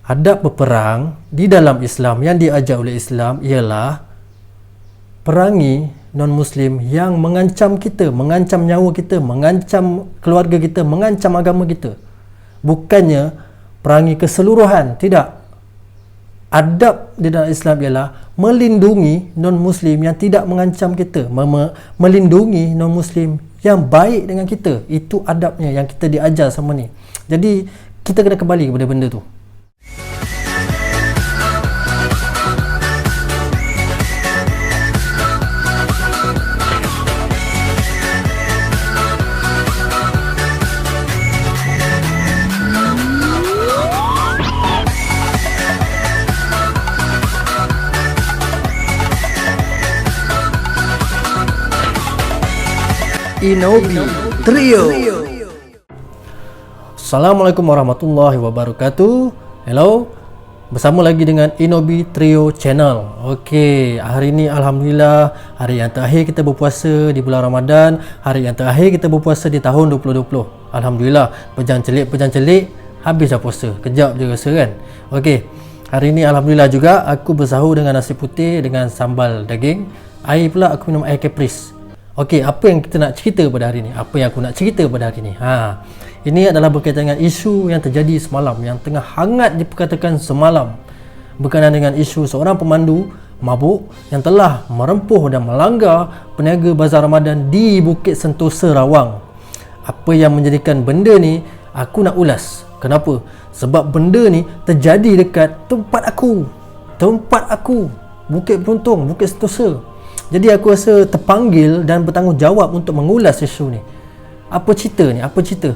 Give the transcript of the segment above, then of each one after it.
Adab berperang di dalam Islam yang diajar oleh Islam ialah perangi non-Muslim yang mengancam kita, mengancam nyawa kita, mengancam keluarga kita, mengancam agama kita. Bukannya perangi keseluruhan, tidak. Adab di dalam Islam ialah melindungi non-Muslim yang tidak mengancam kita, melindungi non-Muslim yang baik dengan kita. Itu adabnya yang kita diajar sama ni. Jadi kita kena kembali kepada benda tu. Inobi Trio. Assalamualaikum warahmatullahi wabarakatuh. Hello, bersama lagi dengan Inobi Trio Channel. Okey, hari ini Alhamdulillah hari yang terakhir kita berpuasa di bulan Ramadan, hari yang terakhir kita berpuasa di tahun 2020. Alhamdulillah, pejang celik habis dah puasa. Kejap je rasa kan. Okey, hari ini Alhamdulillah juga aku bersahur dengan nasi putih dengan sambal daging. Air pula aku minum air Caprice. Okey, apa yang kita nak cerita pada hari ni? Apa yang aku nak cerita pada hari ni? Ini adalah berkaitan dengan isu yang terjadi semalam, yang tengah hangat diperkatakan semalam, berkenaan dengan isu seorang pemandu mabuk yang telah merempuh dan melanggar peniaga bazar Ramadan di Bukit Sentosa, Rawang. Apa yang menjadikan benda ni aku nak ulas? Kenapa? Sebab benda ni terjadi dekat tempat aku, Bukit Beruntung, Bukit Sentosa. Jadi aku rasa terpanggil dan bertanggungjawab untuk mengulas isu ni. Apa cerita ni? Apa cerita?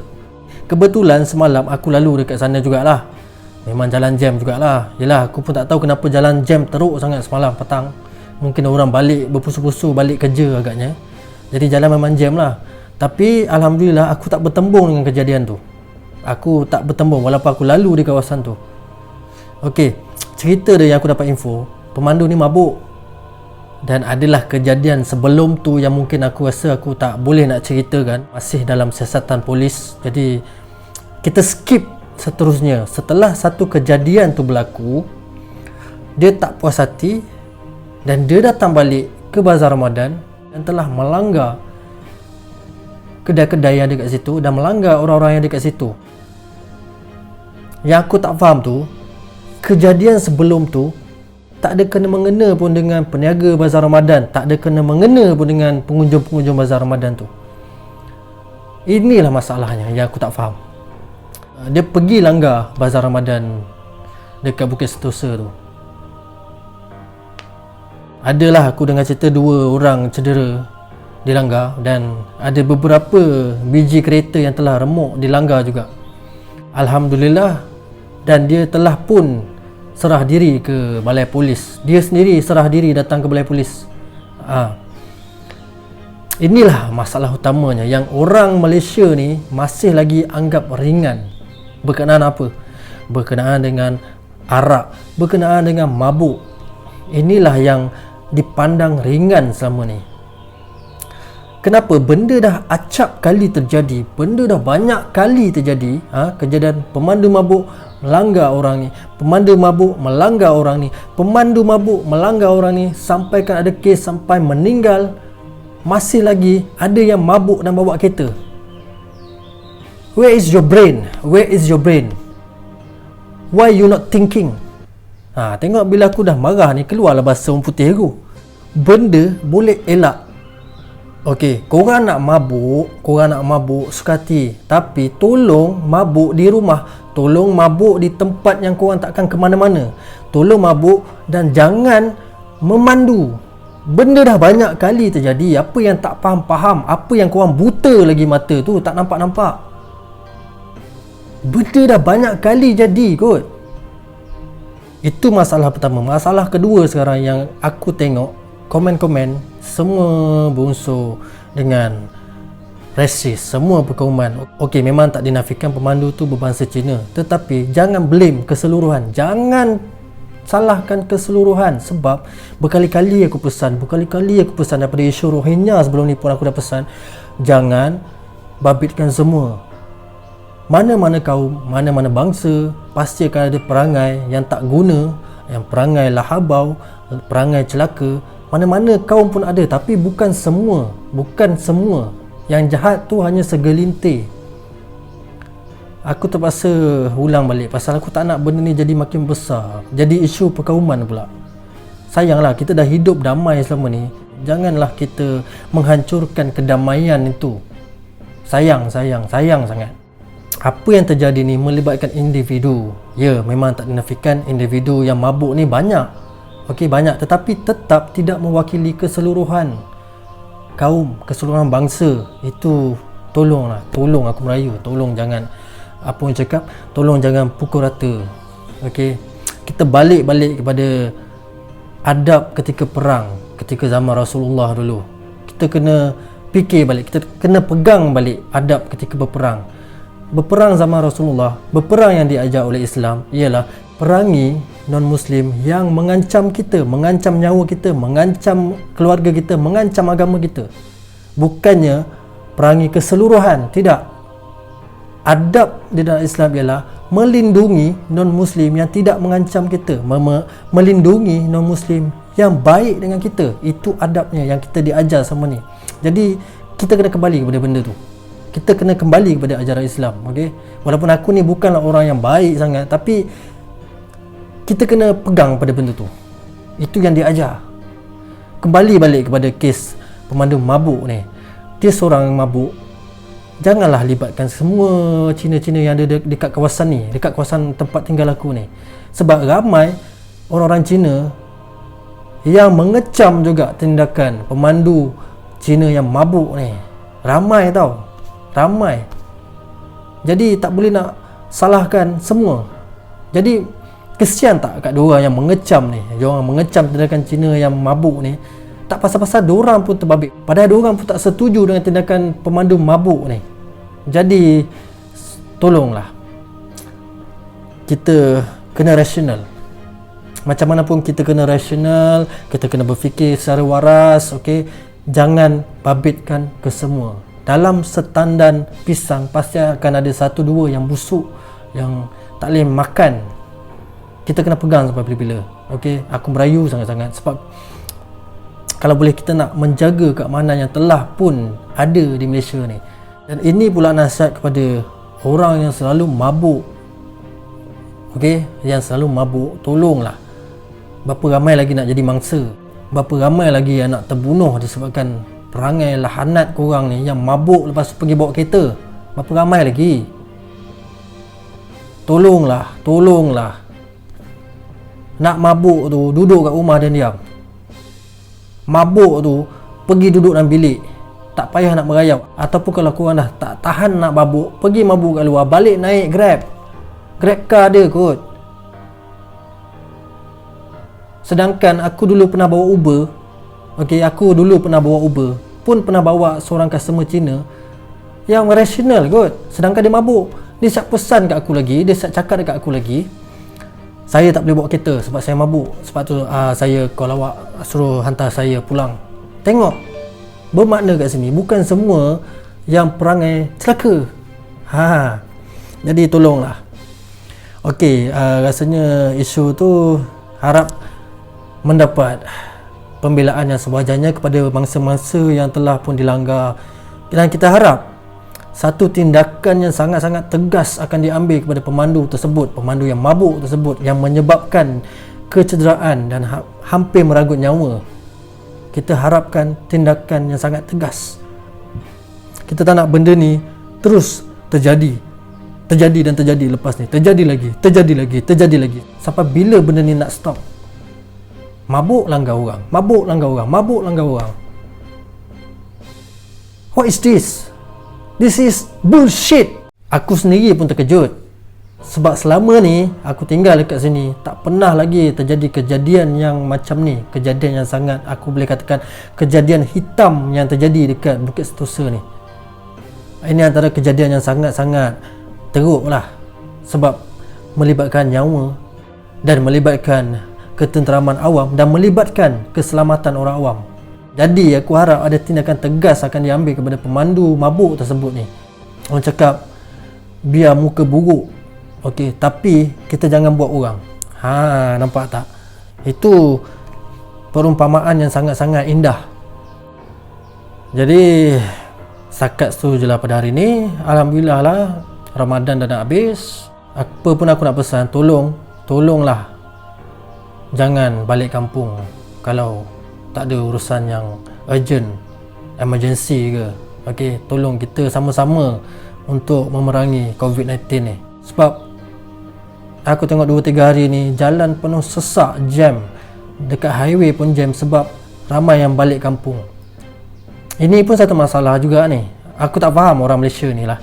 Kebetulan semalam aku lalu dekat sana jugalah. Memang jalan jam jugalah. Yelah, aku pun tak tahu kenapa jalan jam teruk sangat semalam petang. Mungkin orang balik berpusu-pusu balik kerja agaknya. Jadi jalan memang jam lah. Tapi Alhamdulillah aku tak bertembung dengan kejadian tu. Aku tak bertembung walaupun aku lalu di kawasan tu. Okey, cerita dia yang aku dapat info, pemandu ni mabuk. Dan adalah kejadian sebelum tu yang mungkin aku rasa aku tak boleh nak ceritakan, masih dalam siasatan polis. Jadi kita skip seterusnya. Setelah satu kejadian tu berlaku, dia tak puas hati dan dia datang balik ke bazar Ramadan dan telah melanggar kedai-kedai yang dekat situ dan melanggar orang-orang yang dekat situ. Yang aku tak faham tu, kejadian sebelum tu tak ada kena-mengena pun dengan peniaga bazar Ramadan, tak ada kena-mengena pun dengan pengunjung-pengunjung bazar Ramadan tu. Inilah masalahnya yang aku tak faham. Dia pergi langgar bazar Ramadan dekat Bukit Sentosa tu. Adalah aku dengar cerita 2 orang cedera dilanggar dan ada beberapa biji kereta yang telah remuk dilanggar juga. Alhamdulillah, dan dia telah pun serah diri ke balai polis. Dia sendiri serah diri datang ke balai polis. Inilah masalah utamanya yang orang Malaysia ni masih lagi anggap ringan. Berkenaan apa? Berkenaan dengan arak, berkenaan dengan mabuk. Inilah yang dipandang ringan selama ni. Kenapa? Benda dah acap kali terjadi, benda dah banyak kali terjadi. Kejadian pemandu mabuk melanggar orang ni, pemandu mabuk melanggar orang ni, pemandu mabuk melanggar orang ni, sampai kan ada kes sampai meninggal. Masih lagi ada yang mabuk dan bawa kereta. Where is your brain? Where is your brain? Why you not thinking? Tengok bila aku dah marah ni, keluarlah bahasa orang putih aku. Benda boleh elak. Okey, korang nak mabuk suka hati, tapi tolong mabuk di rumah, tolong mabuk di tempat yang korang takkan ke mana-mana. Tolong mabuk dan jangan memandu. Benda dah banyak kali terjadi. Apa yang tak faham-faham, apa yang korang buta lagi mata tu, tak nampak-nampak. Benda dah banyak kali jadi kot. Itu masalah pertama. Masalah kedua sekarang yang aku tengok komen-komen semua berunsur dengan rasis, semua berkauman. Okey, memang tak dinafikan pemandu tu berbangsa Cina, tetapi jangan blame keseluruhan, jangan salahkan keseluruhan. Sebab berkali-kali aku pesan daripada isu Rohingya sebelum ni pun aku dah pesan, jangan babitkan semua. Mana-mana kaum, mana-mana bangsa pasti akan ada perangai yang tak guna, yang perangai lahabau, perangai celaka. Mana-mana kaum pun ada, tapi bukan semua. Bukan semua. Yang jahat tu hanya segelintir. Aku terpaksa ulang balik pasal aku tak nak benda ni jadi makin besar, jadi isu perkauman pula. Sayanglah, kita dah hidup damai selama ni. Janganlah kita menghancurkan kedamaian itu. Sayang sangat. Apa yang terjadi ni melibatkan individu. Ya, memang tak dinafikan individu yang mabuk ni banyak. Okey, banyak, tetapi tetap tidak mewakili keseluruhan kaum, keseluruhan bangsa. Itu tolong aku merayu, tolong jangan apa orang cakap, tolong jangan pukul rata. Okey, kita balik kepada adab ketika perang, ketika zaman Rasulullah dulu. Kita kena fikir balik, kita kena pegang balik adab ketika berperang. Berperang zaman Rasulullah, berperang yang diajar oleh Islam ialah perangi non-Muslim yang mengancam kita, mengancam nyawa kita, mengancam keluarga kita, mengancam agama kita. Bukannya perangi keseluruhan, tidak. Adab di dalam Islam ialah melindungi non-Muslim yang tidak mengancam kita, melindungi non-Muslim yang baik dengan kita. Itu adabnya yang kita diajar sama ni. Jadi kita kena kembali kepada benda tu. Kita kena kembali kepada ajaran Islam. Okay? Walaupun aku ni bukanlah orang yang baik sangat, tapi kita kena pegang pada benda tu. Itu yang diajar. Kembali balik kepada kes pemandu mabuk ni. Dia seorang mabuk. Janganlah libatkan semua Cina-Cina yang ada dekat kawasan ni, dekat kawasan tempat tinggal aku ni. Sebab ramai orang-orang Cina yang mengecam juga tindakan pemandu Cina yang mabuk ni. Ramai tau, ramai. Jadi tak boleh nak salahkan semua. Jadi kesian tak kat diorang yang mengecam ni, diorang mengecam tindakan Cina yang mabuk ni. Tak pasal-pasal diorang pun terbabit, padahal diorang pun tak setuju dengan tindakan pemandu mabuk ni. Jadi tolonglah, kita kena rasional. Macam mana pun kita kena rasional, kita kena berfikir secara waras. Okey, jangan babitkan ke semua. Dalam setandan pisang pasti akan ada satu dua yang busuk, yang tak boleh makan. Kita kena pegang sampai bila-bila. Okey, aku merayu sangat-sangat sebab kalau boleh kita nak menjaga keamanan yang telah pun ada di Malaysia ni. Dan ini pula nasihat kepada orang yang selalu mabuk. Okey, yang selalu mabuk, tolonglah. Berapa ramai lagi nak jadi mangsa? Berapa ramai lagi yang nak terbunuh disebabkan perangai lahanat korang ni yang mabuk lepas pergi bawa kereta? Berapa ramai lagi? Tolonglah. Nak mabuk tu duduk kat rumah dan diam. Mabuk tu pergi duduk dalam bilik, tak payah nak merayap. Ataupun kalau korang dah tak tahan nak mabuk, pergi mabuk kat luar, balik naik Grab car ada kot. Sedangkan aku dulu pernah bawa Uber. Okey, aku dulu pernah bawa Uber, pun pernah bawa seorang customer Cina yang rasional kot. Sedangkan dia mabuk, dia siap pesan kat aku lagi, dia siap cakap dekat aku lagi, saya tak boleh bawa kereta sebab saya mabuk. Sebab tu saya call awak suruh hantar saya pulang. Tengok, bermakna kat sini bukan semua yang perangai celaka. Jadi tolonglah. Okey, rasanya isu tu harap mendapat pembelaan yang sewajarnya kepada mangsa-mangsa yang telah pun dilanggar. Dan kita harap satu tindakan yang sangat-sangat tegas akan diambil kepada pemandu tersebut, pemandu yang mabuk tersebut, yang menyebabkan kecederaan dan hampir merenggut nyawa. Kita harapkan tindakan yang sangat tegas. Kita tak nak benda ni terus terjadi dan terjadi lepas ni, terjadi lagi. Sampai bila benda ni nak stop? Mabuk langgar orang. What is this? This is bullshit. Aku sendiri pun terkejut sebab selama ni aku tinggal dekat sini tak pernah lagi terjadi kejadian yang macam ni. Kejadian yang sangat, aku boleh katakan kejadian hitam yang terjadi dekat Bukit Sentosa ni. Ini antara kejadian yang sangat-sangat teruk lah, sebab melibatkan nyawa dan melibatkan ketenteraman awam dan melibatkan keselamatan orang awam. Jadi aku harap ada tindakan tegas akan diambil kepada pemandu mabuk tersebut ni. Orang cakap biar muka buruk. Okey, tapi kita jangan buat orang. Nampak tak? Itu perumpamaan yang sangat-sangat indah. Jadi setakat tu je lah pada hari ni. Alhamdulillah lah, Ramadan dah nak habis. Apa pun aku nak pesan, tolonglah jangan balik kampung kalau tak ada urusan yang urgent, emergency ke. Okey, tolong kita sama-sama untuk memerangi COVID-19 ni. Sebab aku tengok 2-3 hari ni jalan penuh sesak, jam. Dekat highway pun jam sebab ramai yang balik kampung. Ini pun satu masalah juga ni. Aku tak faham orang Malaysia ni lah.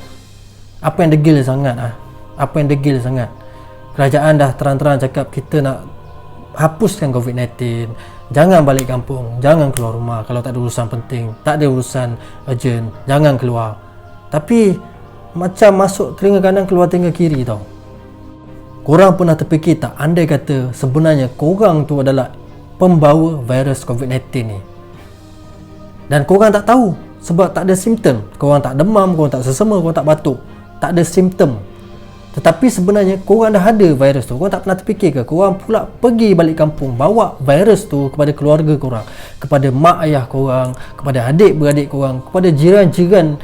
Apa yang degil sangat Apa yang degil sangat. Kerajaan dah terang-terang cakap kita nak hapuskan COVID-19. Jangan balik kampung, jangan keluar rumah kalau tak ada urusan penting, tak ada urusan urgent, jangan keluar. Tapi macam masuk telinga kanan keluar telinga kiri tau. Korang pernah terfikir tak, andai kata sebenarnya korang tu adalah pembawa virus COVID-19 ni, dan korang tak tahu sebab tak ada simptom. Korang tak demam, korang tak sesama, korang tak batuk, tak ada simptom. Tetapi sebenarnya korang dah ada virus tu. Korang tak pernah terfikir ke? Korang pula pergi balik kampung, bawa virus tu kepada keluarga korang, kepada mak ayah korang, kepada adik-beradik korang, kepada jiran-jiran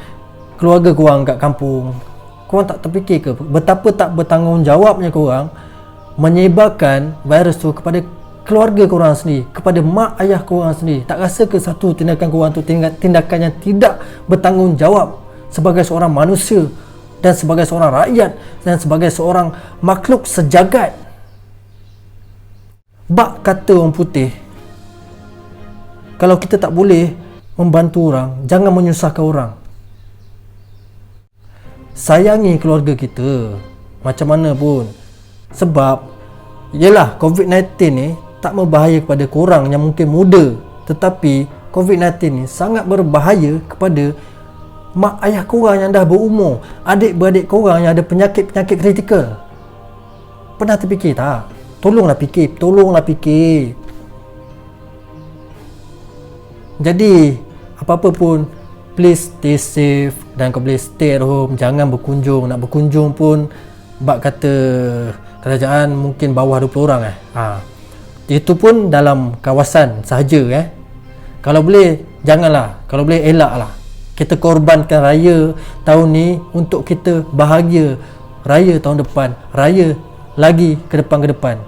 keluarga korang kat kampung. Korang tak terfikir ke betapa tak bertanggungjawabnya korang menyebarkan virus tu kepada keluarga korang sendiri, kepada mak ayah korang sendiri? Tak rasa ke satu tindakan korang tu tindakan yang tidak bertanggungjawab sebagai seorang manusia dan sebagai seorang rakyat dan sebagai seorang makhluk sejagat? Bak kata orang putih, kalau kita tak boleh membantu orang, jangan menyusahkan orang. Sayangi keluarga kita macam mana pun. Sebab yelah, COVID-19 ni tak berbahaya kepada korang yang mungkin muda, tetapi COVID-19 ni sangat berbahaya kepada mak ayah korang yang dah berumur, adik-beradik korang yang ada penyakit-penyakit kritikal. Pernah terfikir tak? Tolonglah fikir. Jadi apa-apa pun, please stay safe. Dan kau boleh stay at home, jangan berkunjung. Nak berkunjung pun bak kata kerajaan mungkin bawah 20 orang itu pun dalam kawasan sahaja. Kalau boleh janganlah, kalau boleh elaklah. Kita korbankan raya tahun ni untuk kita bahagia raya tahun depan, raya lagi ke depan.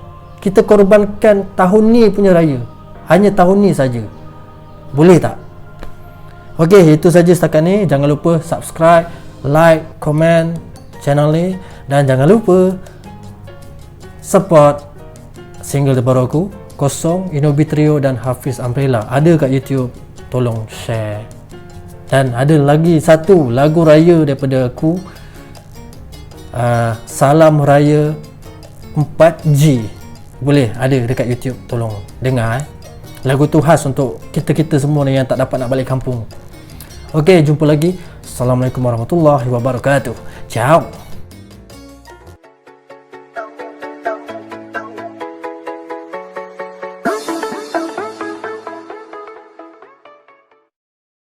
Kita korbankan tahun ni punya raya, hanya tahun ni saja. Boleh tak? Okey, itu saja setakat ni. Jangan lupa subscribe, like, komen channel ni, dan jangan lupa support single terbaru aku, Kosong, Inobi Trio dan Hafiz Umbrella. Ada kat YouTube, tolong share. Dan ada lagi satu lagu raya daripada aku, Salam Raya 4G. Boleh ada dekat YouTube, tolong dengar. Lagu tu khas untuk kita-kita semua ni yang tak dapat nak balik kampung. Okey, jumpa lagi. Assalamualaikum warahmatullahi wabarakatuh. Ciao.